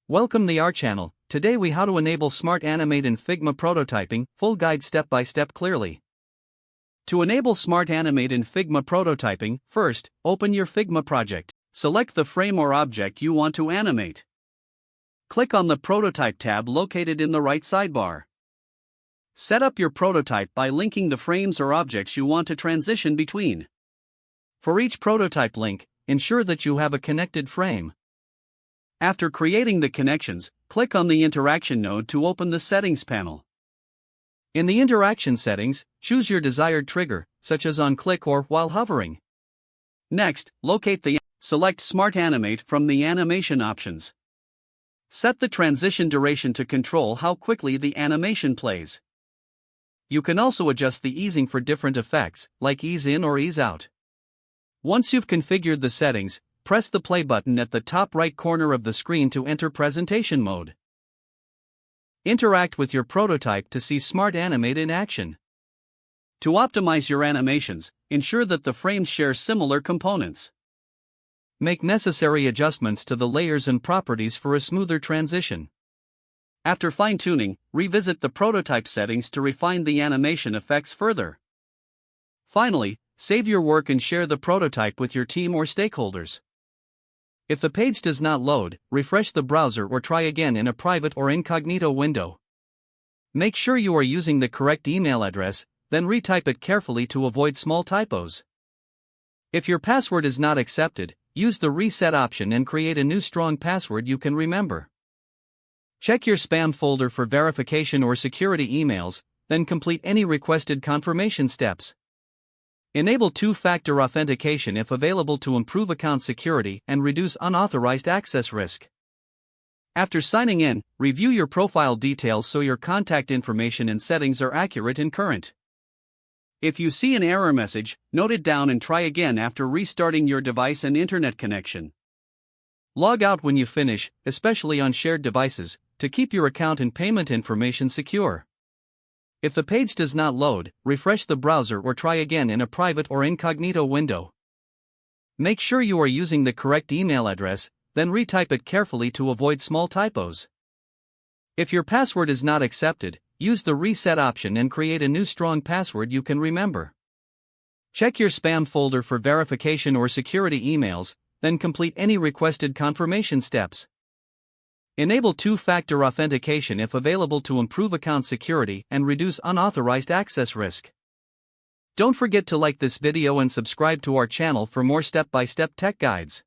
Welcome to our channel. Today we how to enable Smart Animate in Figma prototyping, full guide step by step clearly. To enable Smart Animate in Figma prototyping, first, open your Figma project. Select the frame or object you want to animate. Click on the Prototype tab located in the right sidebar. Set up your prototype by linking the frames or objects you want to transition between. For each prototype link, ensure that you have a connected frame. After creating the connections, click on the Interaction node to open the Settings panel. In the Interaction settings, choose your desired trigger, such as on click or while hovering. Next, select Smart Animate from the Animation options. Set the transition duration to control how quickly the animation plays. You can also adjust the easing for different effects, like ease in or ease out. Once you've configured the settings, press the play button at the top right corner of the screen to enter presentation mode. Interact with your prototype to see Smart Animate in action. To optimize your animations, ensure that the frames share similar components. Make necessary adjustments to the layers and properties for a smoother transition. After fine-tuning, revisit the prototype settings to refine the animation effects further. Finally, save your work and share the prototype with your team or stakeholders. If the page does not load, refresh the browser or try again in a private or incognito window. Make sure you are using the correct email address, then retype it carefully to avoid small typos. If your password is not accepted, use the reset option and create a new strong password you can remember. Check your spam folder for verification or security emails, then complete any requested confirmation steps. Enable two-factor authentication if available to improve account security and reduce unauthorized access risk. After signing in, review your profile details so your contact information and settings are accurate and current. If you see an error message, note it down and try again after restarting your device and internet connection. Log out when you finish, especially on shared devices, to keep your account and payment information secure. If the page does not load, refresh the browser or try again in a private or incognito window. Make sure you are using the correct email address, then retype it carefully to avoid small typos. If your password is not accepted, use the reset option and create a new strong password you can remember. Check your spam folder for verification or security emails, then complete any requested confirmation steps. Enable two-factor authentication if available to improve account security and reduce unauthorized access risk. Don't forget to like this video and subscribe to our channel for more step-by-step tech guides.